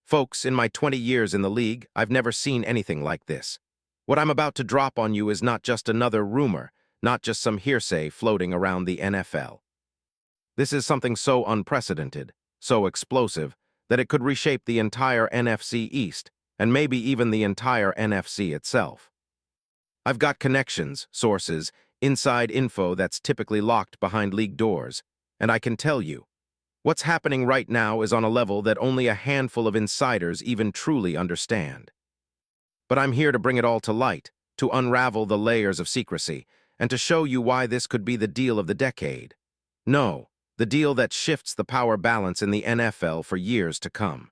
Folks, in my 20 years in the league, I've never seen anything like this. What I'm about to drop on you is not just another rumor, not just some hearsay floating around the NFL. This is something so unprecedented, so explosive, that it could reshape the entire NFC East, and maybe even the entire NFC itself. I've got connections, sources, inside info that's typically locked behind league doors, and I can tell you, what's happening right now is on a level that only a handful of insiders even truly understand. But I'm here to bring it all to light, to unravel the layers of secrecy, and to show you why this could be the deal of the decade. No, the deal that shifts the power balance in the NFL for years to come.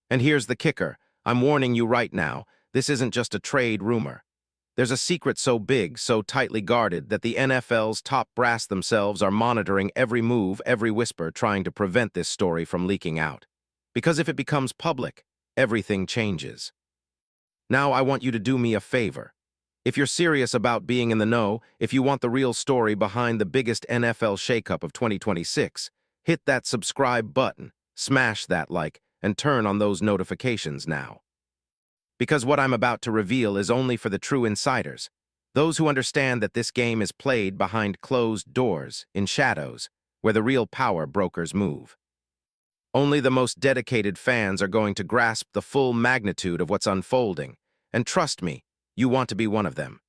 And here's the kicker. I'm warning you right now, this isn't just a trade rumor. There's a secret so big, so tightly guarded, that the NFL's top brass themselves are monitoring every move, every whisper, trying to prevent this story from leaking out. Because if it becomes public, everything changes. Now I want you to do me a favor. If you're serious about being in the know, if you want the real story behind the biggest NFL shakeup of 2026, hit that subscribe button, smash that like, and turn on those notifications now. Because what I'm about to reveal is only for the true insiders, those who understand that this game is played behind closed doors, in shadows, where the real power brokers move. Only the most dedicated fans are going to grasp the full magnitude of what's unfolding, and trust me, you want to be one of them.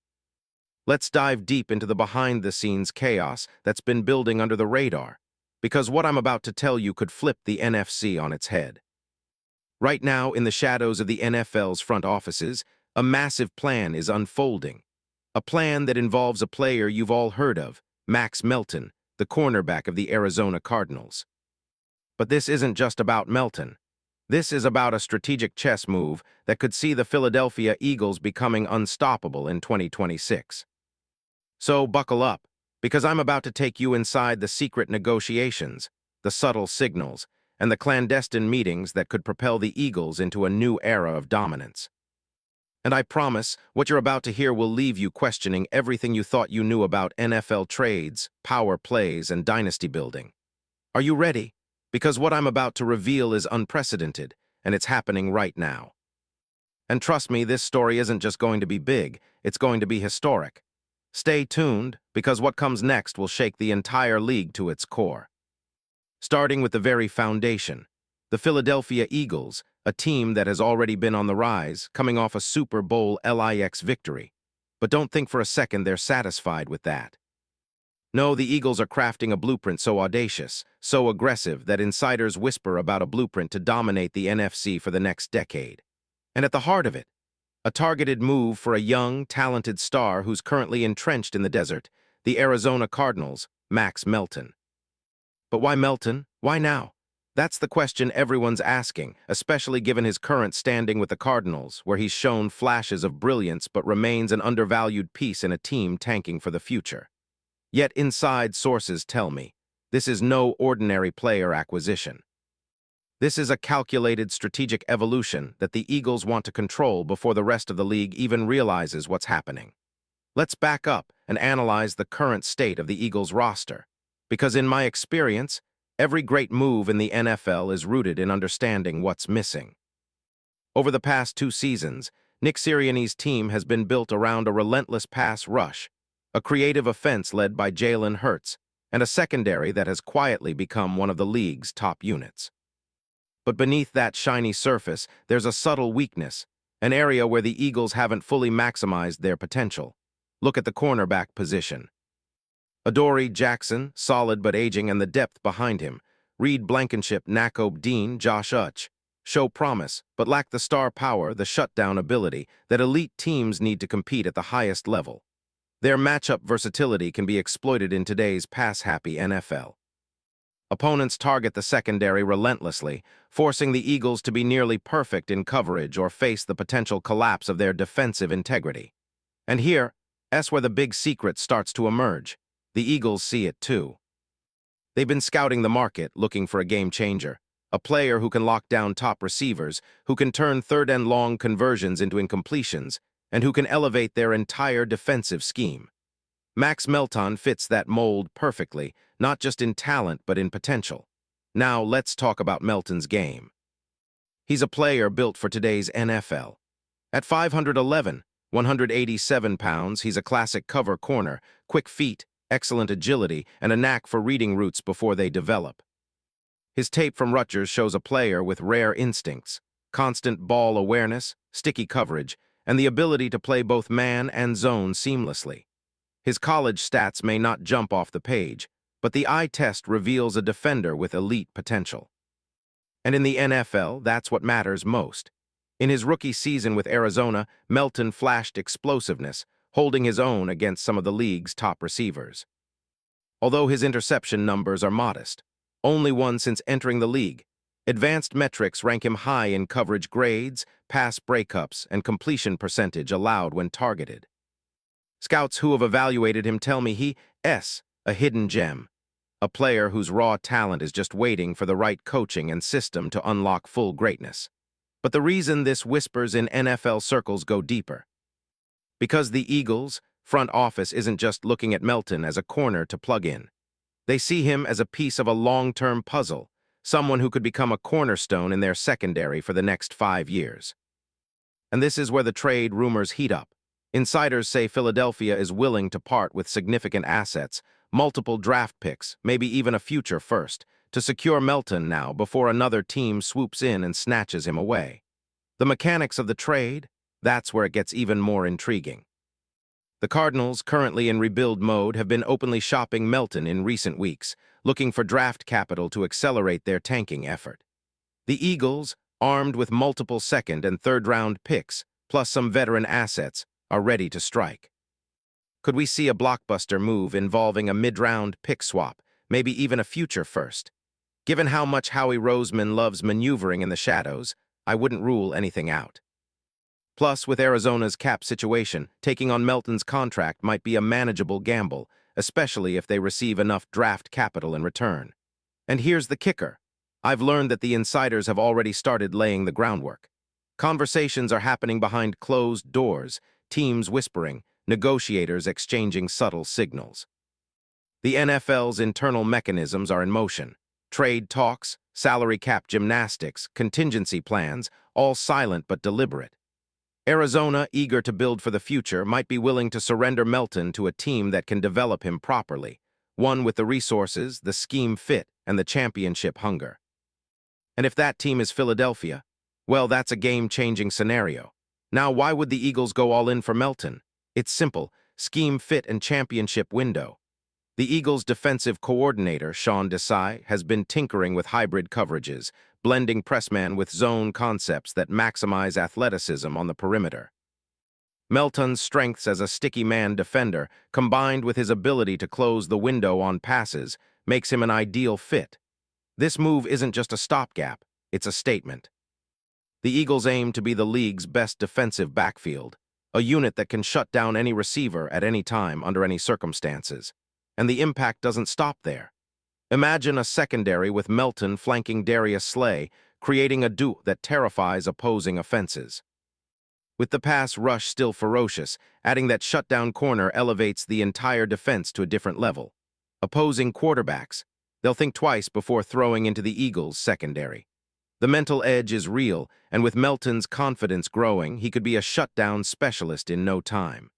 Let's dive deep into the behind-the-scenes chaos that's been building under the radar, because what I'm about to tell you could flip the NFC on its head. Right now, in the shadows of the NFL's front offices, a massive plan is unfolding. A plan that involves a player you've all heard of, Max Melton, the cornerback of the Arizona Cardinals. But this isn't just about Melton. This is about a strategic chess move that could see the Philadelphia Eagles becoming unstoppable in 2026. So buckle up, because I'm about to take you inside the secret negotiations, the subtle signals, and the clandestine meetings that could propel the Eagles into a new era of dominance. And I promise, what you're about to hear will leave you questioning everything you thought you knew about NFL trades, power plays, and dynasty building. Are you ready? Because what I'm about to reveal is unprecedented, and it's happening right now. And trust me, this story isn't just going to be big, it's going to be historic. Stay tuned, because what comes next will shake the entire league to its core. Starting with the very foundation, the Philadelphia Eagles, a team that has already been on the rise, coming off a Super Bowl LIX victory. But don't think for a second they're satisfied with that. No, the Eagles are crafting a blueprint so audacious, so aggressive, that insiders whisper about a blueprint to dominate the NFC for the next decade. And at the heart of it, a targeted move for a young, talented star who's currently entrenched in the desert, the Arizona Cardinals, Max Melton. But why Melton? Why now? That's the question everyone's asking, especially given his current standing with the Cardinals, where he's shown flashes of brilliance but remains an undervalued piece in a team tanking for the future. Yet inside sources tell me, this is no ordinary player acquisition. This is a calculated strategic evolution that the Eagles want to control before the rest of the league even realizes what's happening. Let's back up and analyze the current state of the Eagles roster. Because in my experience, every great move in the NFL is rooted in understanding what's missing. Over the past 2 seasons, Nick Sirianni's team has been built around a relentless pass rush, a creative offense led by Jalen Hurts, and a secondary that has quietly become one of the league's top units. But beneath that shiny surface, there's a subtle weakness, an area where the Eagles haven't fully maximized their potential. Look at the cornerback position. Adoree Jackson, solid but aging, and the depth behind him. Reed Blankenship, Nakobe Dean, Josh Uch. Show promise, but lack the star power, the shutdown ability that elite teams need to compete at the highest level. Their matchup versatility can be exploited in today's pass-happy NFL. Opponents target the secondary relentlessly, forcing the Eagles to be nearly perfect in coverage or face the potential collapse of their defensive integrity. And here's where the big secret starts to emerge. The Eagles see it too. They've been scouting the market, looking for a game changer, a player who can lock down top receivers, who can turn third and long conversions into incompletions, and who can elevate their entire defensive scheme. Max Melton fits that mold perfectly, not just in talent but in potential. Now let's talk about Melton's game. He's a player built for today's NFL. At 5'11", 187 pounds, he's a classic cover corner, quick feet, excellent agility, and a knack for reading routes before they develop. His tape from Rutgers shows a player with rare instincts, constant ball awareness, sticky coverage, and the ability to play both man and zone seamlessly. His college stats may not jump off the page, but the eye test reveals a defender with elite potential. And in the NFL, that's what matters most. In his rookie season with Arizona, Melton flashed explosiveness, holding his own against some of the league's top receivers. Although his interception numbers are modest, only one since entering the league, advanced metrics rank him high in coverage grades, pass breakups, and completion percentage allowed when targeted. Scouts who have evaluated him tell me he's a hidden gem, a player whose raw talent is just waiting for the right coaching and system to unlock full greatness. But the reason this whispers in NFL circles go deeper. Because the Eagles' front office isn't just looking at Melton as a corner to plug in. They see him as a piece of a long-term puzzle, someone who could become a cornerstone in their secondary for the next 5 years. And this is where the trade rumors heat up. Insiders say Philadelphia is willing to part with significant assets, multiple draft picks, maybe even a future first, to secure Melton now before another team swoops in and snatches him away. The mechanics of the trade, that's where it gets even more intriguing. The Cardinals, currently in rebuild mode, have been openly shopping Melton in recent weeks, looking for draft capital to accelerate their tanking effort. The Eagles, armed with multiple second- and third-round picks, plus some veteran assets, are ready to strike. Could we see a blockbuster move involving a mid-round pick swap, maybe even a future first? Given how much Howie Roseman loves maneuvering in the shadows, I wouldn't rule anything out. Plus, with Arizona's cap situation, taking on Melton's contract might be a manageable gamble, especially if they receive enough draft capital in return. And here's the kicker. I've learned that the insiders have already started laying the groundwork. Conversations are happening behind closed doors, teams whispering, negotiators exchanging subtle signals. The NFL's internal mechanisms are in motion. Trade talks, salary cap gymnastics, contingency plans, all silent but deliberate. Arizona, eager to build for the future, might be willing to surrender Melton to a team that can develop him properly, one with the resources, the scheme fit, and the championship hunger. And if that team is Philadelphia, well, that's a game-changing scenario. Now, why would the Eagles go all in for Melton? It's simple: scheme fit and championship window. The Eagles' defensive coordinator, Sean Desai, has been tinkering with hybrid coverages, blending pressman with zone concepts that maximize athleticism on the perimeter. Melton's strengths as a sticky man defender, combined with his ability to close the window on passes, makes him an ideal fit. This move isn't just a stopgap, it's a statement. The Eagles aim to be the league's best defensive backfield, a unit that can shut down any receiver at any time under any circumstances. And the impact doesn't stop there. Imagine a secondary with Melton flanking Darius Slay, creating a duo that terrifies opposing offenses. With the pass rush still ferocious, adding that shutdown corner elevates the entire defense to a different level. Opposing quarterbacks, they'll think twice before throwing into the Eagles' secondary. The mental edge is real, and with Melton's confidence growing, he could be a shutdown specialist in no time.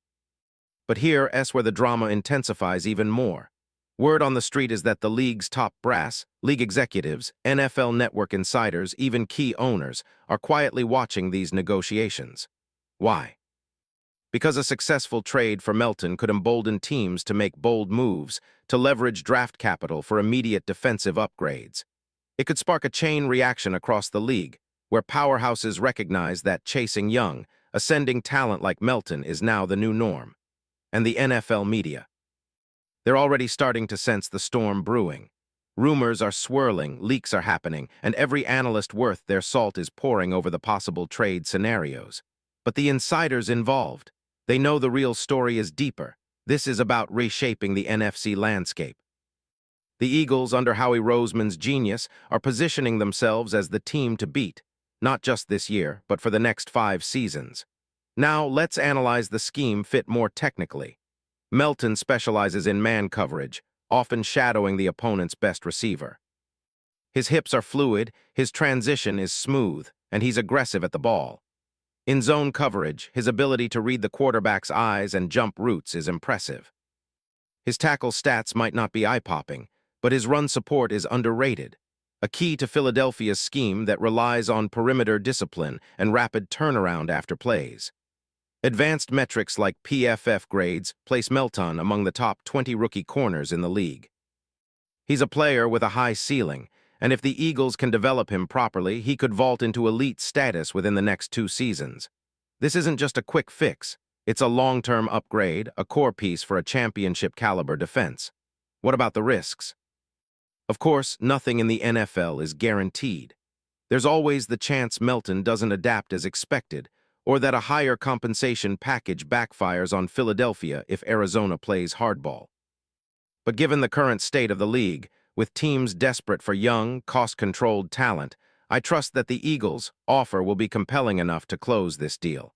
But here's where the drama intensifies even more. Word on the street is that the league's top brass, league executives, NFL Network insiders, even key owners, are quietly watching these negotiations. Why? Because a successful trade for Melton could embolden teams to make bold moves, to leverage draft capital for immediate defensive upgrades. It could spark a chain reaction across the league, where powerhouses recognize that chasing young, ascending talent like Melton is now the new norm. And the NFL media. They're already starting to sense the storm brewing. Rumors are swirling, leaks are happening, and every analyst worth their salt is pouring over the possible trade scenarios. But the insiders involved, they know the real story is deeper. This is about reshaping the NFC landscape. The Eagles, under Howie Roseman's genius, are positioning themselves as the team to beat, not just this year, but for the next 5 seasons. Now, let's analyze the scheme fit more technically. Melton specializes in man coverage, often shadowing the opponent's best receiver. His hips are fluid, his transition is smooth, and he's aggressive at the ball. In zone coverage, his ability to read the quarterback's eyes and jump routes is impressive. His tackle stats might not be eye-popping, but his run support is underrated, a key to Philadelphia's scheme that relies on perimeter discipline and rapid turnaround after plays. Advanced metrics like PFF grades place Melton among the top 20 rookie corners in the league. He's a player with a high ceiling, and if the Eagles can develop him properly, he could vault into elite status within the next 2 seasons. This isn't just a quick fix. It's a long-term upgrade, a core piece for a championship-caliber defense. What about the risks? Of course, nothing in the NFL is guaranteed. There's always the chance Melton doesn't adapt as expected, or that a higher compensation package backfires on Philadelphia if Arizona plays hardball. But given the current state of the league, with teams desperate for young, cost-controlled talent, I trust that the Eagles' offer will be compelling enough to close this deal.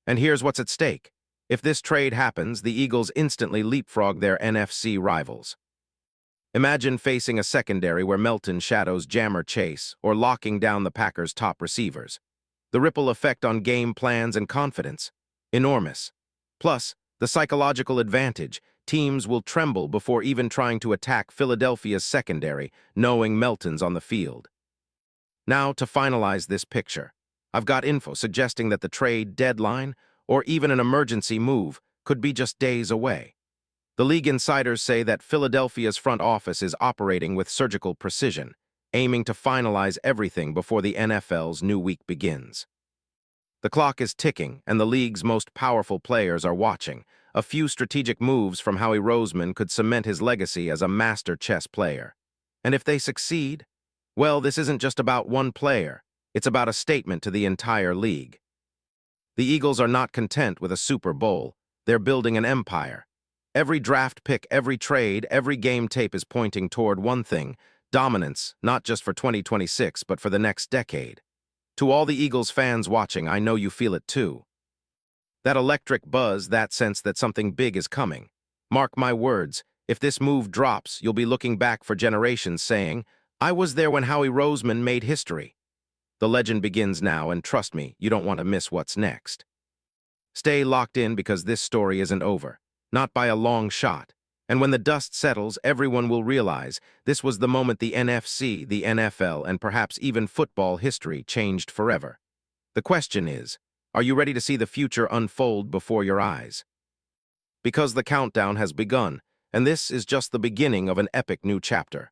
And here's what's at stake. If this trade happens, the Eagles instantly leapfrog their NFC rivals. Imagine facing a secondary where Melton shadows Jammer Chase or locking down the Packers' top receivers. The ripple effect on game plans and confidence, enormous. Plus, the psychological advantage, teams will tremble before even trying to attack Philadelphia's secondary, knowing Melton's on the field. Now, to finalize this picture, I've got info suggesting that the trade deadline, or even an emergency move, could be just days away. The league insiders say that Philadelphia's front office is operating with surgical precision, aiming to finalize everything before the NFL's new week begins. The clock is ticking, and the league's most powerful players are watching. A few strategic moves from Howie Roseman could cement his legacy as a master chess player. And if they succeed, well, this isn't just about one player. It's about a statement to the entire league. The Eagles are not content with a Super Bowl. They're building an empire. Every draft pick, every trade, every game tape is pointing toward one thing: dominance, not just for 2026, but for the next decade. To all the Eagles fans watching, I know you feel it too. That electric buzz, that sense that something big is coming. Mark my words, if this move drops, you'll be looking back for generations saying, "I was there when Howie Roseman made history." The legend begins now, and trust me, you don't want to miss what's next. Stay locked in because this story isn't over, not by a long shot. And when the dust settles, everyone will realize this was the moment the NFC, the NFL, and perhaps even football history changed forever. The question is, are you ready to see the future unfold before your eyes? Because the countdown has begun, and this is just the beginning of an epic new chapter.